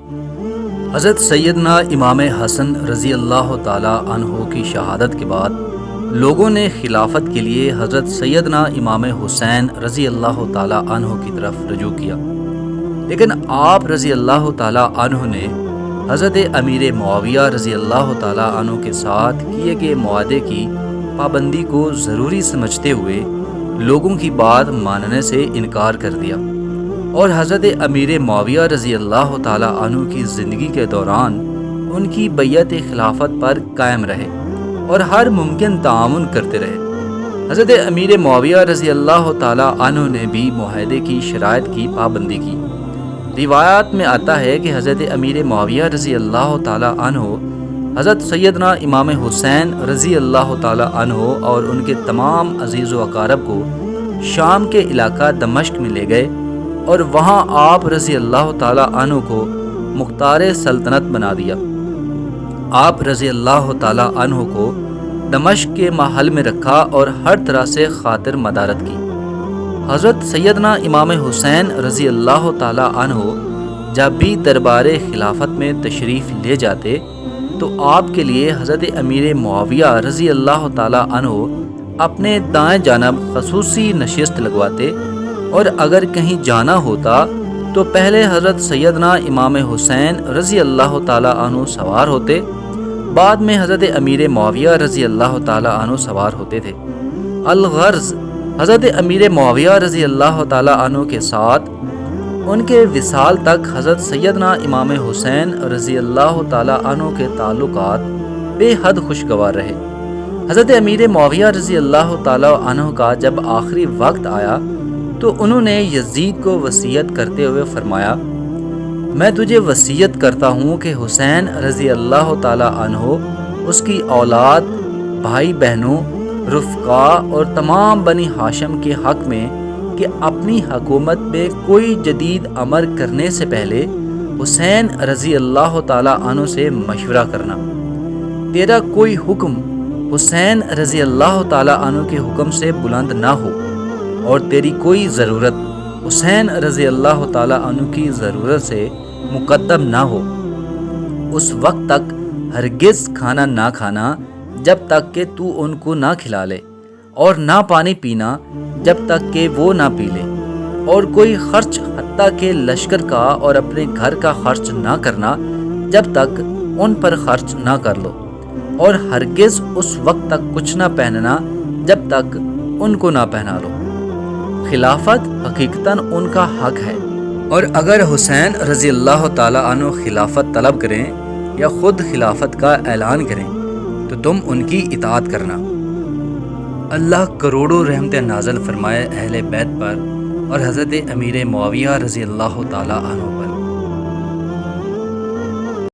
حضرت سیدنا امام حسن رضی اللہ تعالی عنہ کی شہادت کے بعد لوگوں نے خلافت کے لیے حضرت سیدنا امام حسین رضی اللہ تعالی عنہ کی طرف رجوع کیا، لیکن آپ رضی اللہ تعالی عنہ نے حضرت امیر معاویہ رضی اللہ تعالی عنہ کے ساتھ کیے گئے معاہدے کی پابندی کو ضروری سمجھتے ہوئے لوگوں کی بات ماننے سے انکار کر دیا، اور حضرت امیر معاویہ رضی اللہ تعالی عنہ کی زندگی کے دوران ان کی بیعت خلافت پر قائم رہے اور ہر ممکن تعاون کرتے رہے۔ حضرت امیر معاویہ رضی اللہ تعالی عنہ نے بھی معاہدے کی شرائط کی پابندی کی۔ روایات میں آتا ہے کہ حضرت امیر معاویہ رضی اللہ تعالی عنہ حضرت سیدنا امام حسین رضی اللہ تعالی عنہ اور ان کے تمام عزیز و اقارب کو شام کے علاقہ دمشق میں لے گئے اور وہاں آپ رضی اللہ تعالی عنہ کو مختار سلطنت بنا دیا۔ آپ رضی اللہ تعالی عنہ کو دمشق کے محل میں رکھا اور ہر طرح سے خاطر مدارت کی۔ حضرت سیدنا امام حسین رضی اللہ تعالی عنہ جب بھی دربار خلافت میں تشریف لے جاتے تو آپ کے لیے حضرت امیر معاویہ رضی اللہ تعالی عنہ اپنے دائیں جانب خصوصی نشست لگواتے، اور اگر کہیں جانا ہوتا تو پہلے حضرت سیدنا امام حسین رضی اللہ تعالی عنہ سوار ہوتے، بعد میں حضرت امیر معاویہ رضی اللہ تعالی عنہ سوار ہوتے تھے۔ الغرض حضرت امیر معاویہ رضی اللہ تعالی عنہ کے ساتھ ان کے وصال تک حضرت سیدنا امام حسین رضی اللہ تعالی عنہ کے تعلقات بے حد خوشگوار رہے۔ حضرت امیر معاویہ رضی اللہ تعالی عنہ کا جب آخری وقت آیا تو انہوں نے یزید کو وصیت کرتے ہوئے فرمایا، میں تجھے وصیت کرتا ہوں کہ حسین رضی اللہ تعالی عنہ، اس کی اولاد، بھائی بہنوں، رفقا اور تمام بنی ہاشم کے حق میں کہ اپنی حکومت پہ کوئی جدید امر کرنے سے پہلے حسین رضی اللہ تعالی عنہ سے مشورہ کرنا۔ تیرا کوئی حکم حسین رضی اللہ تعالی عنہ کے حکم سے بلند نہ ہو، اور تیری کوئی ضرورت حسین رضی اللہ تعالی عنہ کی ضرورت سے مقدم نہ ہو۔ اس وقت تک ہرگز کھانا نہ کھانا جب تک کہ تو ان کو نہ کھلا لے، اور نہ پانی پینا جب تک کہ وہ نہ پی لے، اور کوئی خرچ حتیٰ کہ لشکر کا اور اپنے گھر کا خرچ نہ کرنا جب تک ان پر خرچ نہ کر لو، اور ہرگز اس وقت تک کچھ نہ پہننا جب تک ان کو نہ پہنا لو۔ خلافت حقیقتاً ان کا حق ہے، اور اگر حسین رضی اللہ تعالی عنہ خلافت طلب کریں یا خود خلافت کا اعلان کریں تو تم ان کی اطاعت کرنا۔ اللہ کروڑوں رحمتیں نازل فرمائے اہل بیت پر اور حضرت امیر معاویہ رضی اللہ تعالی عنہ پر۔